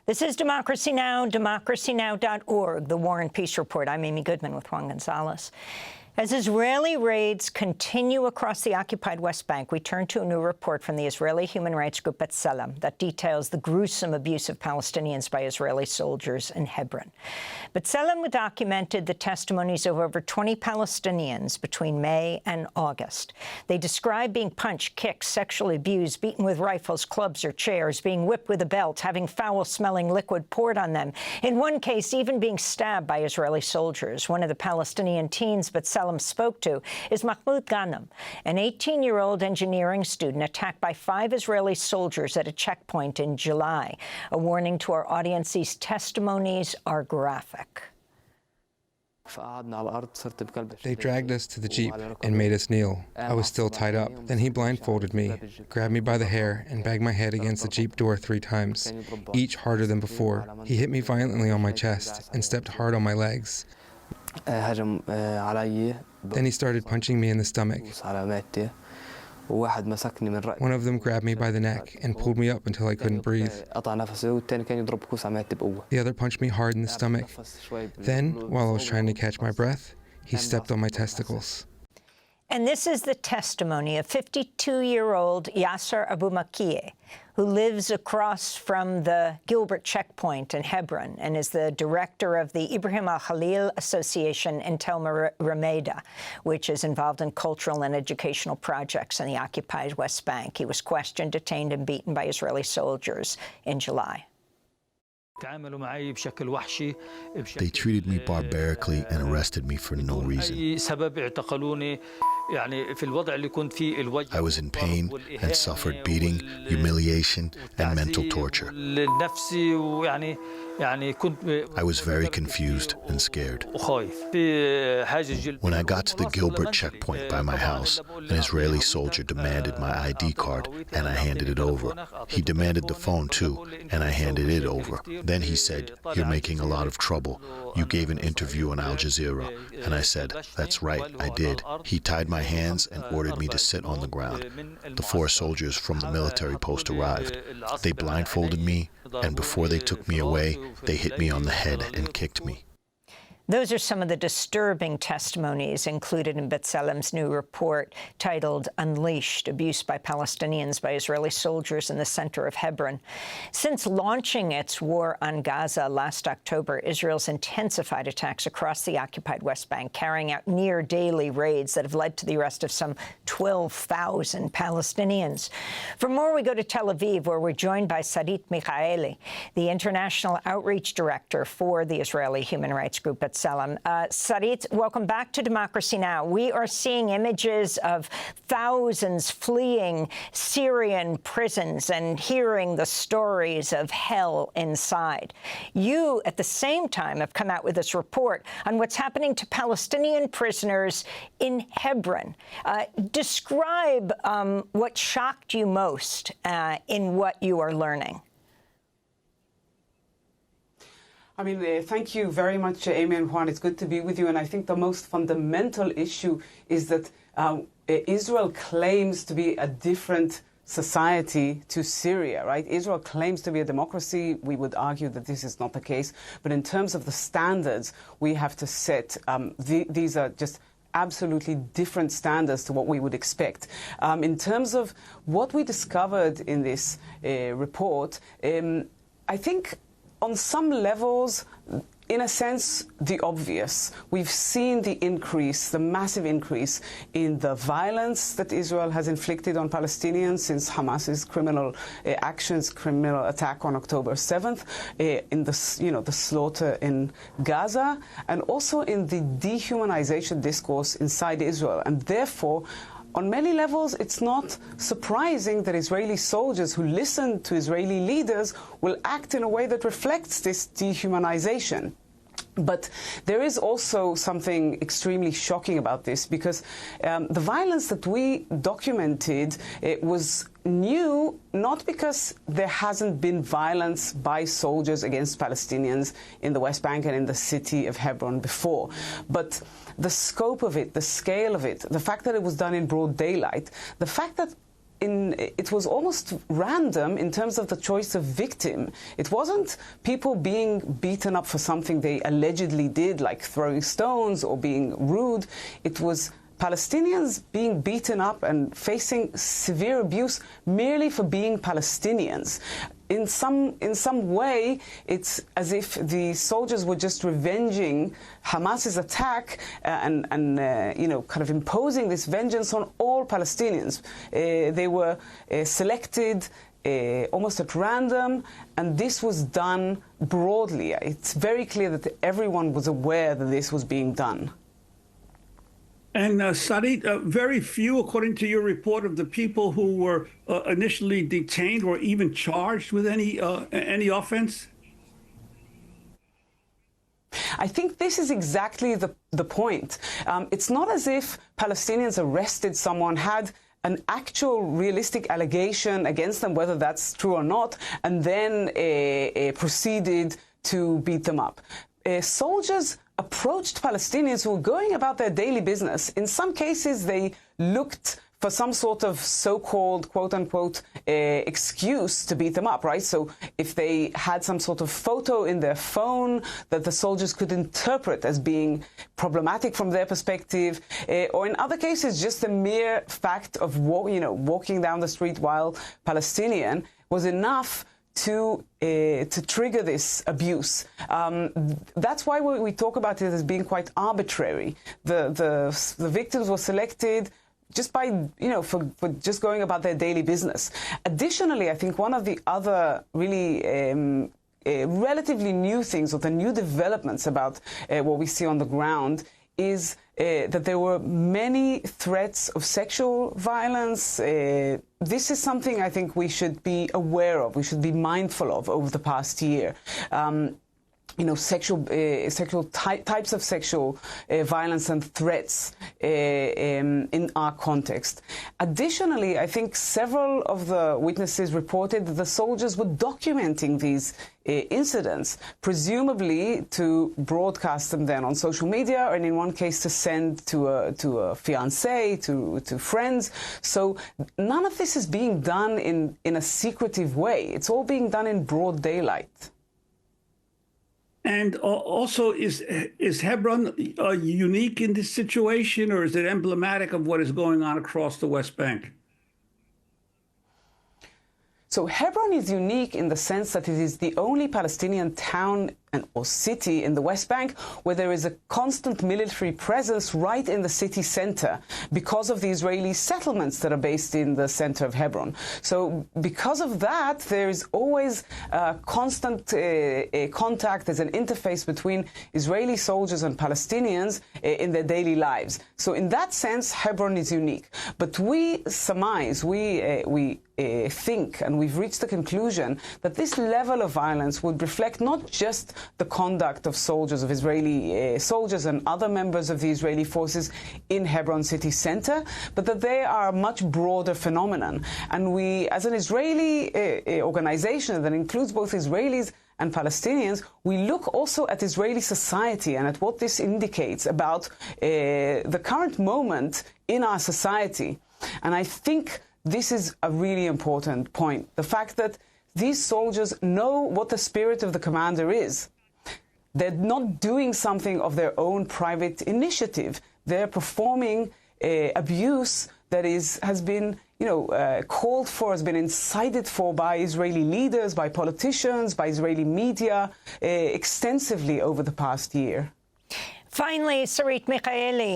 This is Democracy Now!, democracynow.org, the War and Peace Report. I'm Amy Goodman with Juan Gonzalez. As Israeli raids continue across the occupied West Bank, we turn to a new report from the Israeli human rights group B'Tselem that details the gruesome abuse of Palestinians by Israeli soldiers in Hebron. B'Tselem documented the testimonies of over 20 Palestinians between May and August. They describe being punched, kicked, sexually abused, beaten with rifles, clubs, or chairs, being whipped with a belt, having foul-smelling liquid poured on them. In one case, even being stabbed by Israeli soldiers. One of the Palestinian teens B'Tselem spoke to is Mahmoud Ghanem, an 18-year-old engineering student attacked by 5 Israeli soldiers at a checkpoint in July. A warning to our audience, these testimonies are graphic. They dragged us to the Jeep and made us kneel. I was still tied up. Then he blindfolded me, grabbed me by the hair, and banged my head against the Jeep door 3 times, each harder than before. He hit me violently on my chest and stepped hard on my legs. Then he started punching me in the stomach. One of them grabbed me by the neck and pulled me up until I couldn't breathe. The other punched me hard in the stomach. Then, while I was trying to catch my breath, he stepped on my testicles. And this is the testimony of 52-year-old Yasser Abu Makieh, who lives across from the Gilbert checkpoint in Hebron and is the director of the Ibrahim al-Khalil Association in Tel Rameda, which is involved in cultural and educational projects in the occupied West Bank. He was questioned, detained, and beaten by Israeli soldiers in July. They treated me barbarically and arrested me for no reason. I was in pain and suffered beating, humiliation, and mental torture. I was very confused and scared. When I got to the Gilbert checkpoint by my house, an Israeli soldier demanded my ID card, and I handed it over. He demanded the phone too, and I handed it over. Then he said, "You're making a lot of trouble. You gave an interview on Al Jazeera." And I said, "That's right, I did." He tied my hands and ordered me to sit on the ground. The 4 soldiers from the military post arrived. They blindfolded me, and before they took me away, they hit me on the head and kicked me. Those are some of the disturbing testimonies included in B'Tselem's new report titled Unleashed: Abuse by Palestinians by Israeli Soldiers in the Center of Hebron. Since launching its war on Gaza last October, Israel's intensified attacks across the occupied West Bank, carrying out near-daily raids that have led to the arrest of some 12,000 Palestinians. For more, we go to Tel Aviv, where we're joined by Sarit Michaeli, the International Outreach Director for the Israeli human rights group Sarit, welcome back to Democracy Now! We are seeing images of thousands fleeing Syrian prisons and hearing the stories of hell inside. You, at the same time, have come out with this report on what's happening to Palestinian prisoners in Hebron. Describe what shocked you most in what you are learning. I mean, thank you very much, Amy and Juan. It's good to be with you. And I think the most fundamental issue is that Israel claims to be a different society to Syria, right? Israel claims to be a democracy. We would argue that this is not the case. But in terms of the standards we have to set, these are just absolutely different standards to what we would expect. In terms of what we discovered in this report, I think on some levels, in a sense, the obvious. We've seen the increase, the massive increase in the violence that Israel has inflicted on Palestinians since Hamas's criminal actions, criminal attack on October 7th, in the, the slaughter in Gaza, and also in the dehumanization discourse inside Israel. And therefore, on many levels, it's not surprising that Israeli soldiers who listen to Israeli leaders will act in a way that reflects this dehumanization. But there is also something extremely shocking about this, because the violence that we documented was new, not because there hasn't been violence by soldiers against Palestinians in the West Bank and in the city of Hebron before, but the scope of it, the scale of it, the fact that it was done in broad daylight, the fact that it was almost random in terms of the choice of victim. It wasn't people being beaten up for something they allegedly did, like throwing stones or being rude. It was Palestinians being beaten up and facing severe abuse merely for being Palestinians. In some way, it's as if the soldiers were just revenging Hamas's attack and kind of imposing this vengeance on all Palestinians. They were selected almost at random, and this was done broadly. It's very clear that everyone was aware that this was being done. And Sarit, very few, according to your report, of the people who were initially detained or even charged with any offense? I think this is exactly the point. It's not as if Palestinians arrested someone, had an actual realistic allegation against them, whether that's true or not, and then proceeded to beat them up. Soldiers approached Palestinians who were going about their daily business. In some cases, they looked for some sort of so-called, quote-unquote, excuse to beat them up, right? So if they had some sort of photo in their phone that the soldiers could interpret as being problematic from their perspective, or in other cases, just the mere fact of walking down the street while Palestinian was enough to trigger this abuse. That's why we talk about it as being quite arbitrary. The victims were selected just by, for just going about their daily business. Additionally, I think one of the other really relatively new things, or the new developments about what we see on the ground, is that there were many threats of sexual violence. This is something I think we should be aware of, we should be mindful of over the past year. Types of sexual violence and threats in our context. Additionally, I think several of the witnesses reported that the soldiers were documenting these incidents, presumably to broadcast them then on social media, and in one case to send to a fiancé, to friends. So none of this is being done in a secretive way. It's all being done in broad daylight. And also, is Hebron unique in this situation, or is it emblematic of what is going on across the West Bank? So Hebron is unique in the sense that it is the only Palestinian town or city in the West Bank where there is a constant military presence right in the city center because of the Israeli settlements that are based in the center of Hebron. So because of that, there is always constant contact. There's an interface between Israeli soldiers and Palestinians in their daily lives. So in that sense, Hebron is unique. But we surmise, we think, and we've reached the conclusion that this level of violence would reflect not just the conduct of soldiers, of Israeli soldiers and other members of the Israeli forces in Hebron city center, but that they are a much broader phenomenon. And we, as an Israeli organization that includes both Israelis and Palestinians, we look also at Israeli society and at what this indicates about the current moment in our society. And I think this is a really important point. The fact that these soldiers know what the spirit of the commander is. They're not doing something of their own private initiative. They're performing abuse that has been, called for, has been incited for by Israeli leaders, by politicians, by Israeli media, extensively over the past year. Finally, Sarit Michaeli,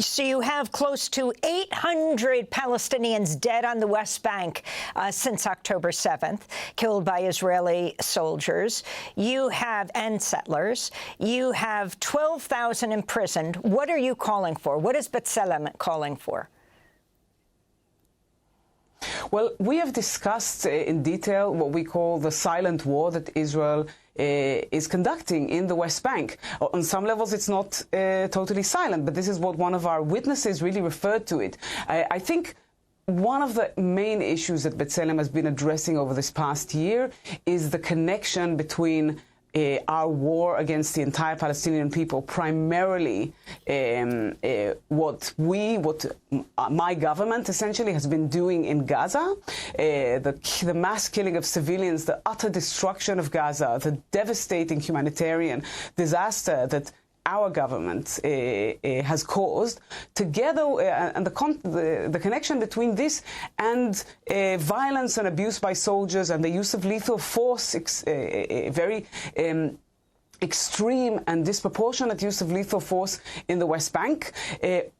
so you have close to 800 Palestinians dead on the West Bank since October 7th, killed by Israeli soldiers. You have, and settlers. You have 12,000 imprisoned. What are you calling for? What is B'Tselem calling for? Well, we have discussed in detail what we call the silent war that Israel is conducting in the West Bank. On some levels, it's not totally silent, but this is what one of our witnesses really referred to it. I think one of the main issues that B'Tselem has been addressing over this past year is the connection between our war against the entire Palestinian people, primarily what my government essentially has been doing in Gaza, the mass killing of civilians, the utter destruction of Gaza, the devastating humanitarian disaster that our government has caused, together, and the connection between this and violence and abuse by soldiers and the use of lethal force, very extreme and disproportionate use of lethal force in the West Bank.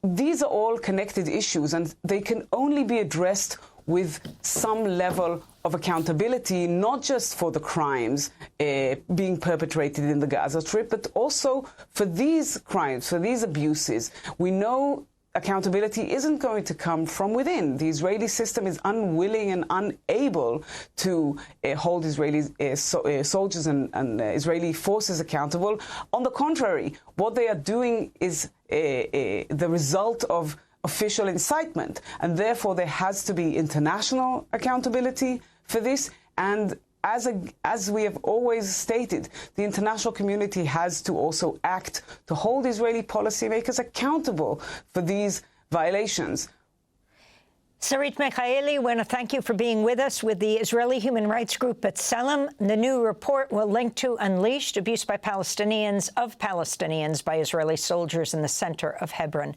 These are all connected issues, and they can only be addressed with some level of accountability, not just for the crimes being perpetrated in the Gaza Strip, but also for these crimes, for these abuses. We know accountability isn't going to come from within. The Israeli system is unwilling and unable to hold Israeli soldiers and Israeli forces accountable. On the contrary, what they are doing is the result of official incitement, and therefore there has to be international accountability for this. And as we have always stated, the international community has to also act to hold Israeli policymakers accountable for these violations. Sarit Michaeli, I want to thank you for being with us with the Israeli human rights group B'Tselem. The new report will link to Unleashed, Abuse by Palestinians of Palestinians by Israeli soldiers in the center of Hebron.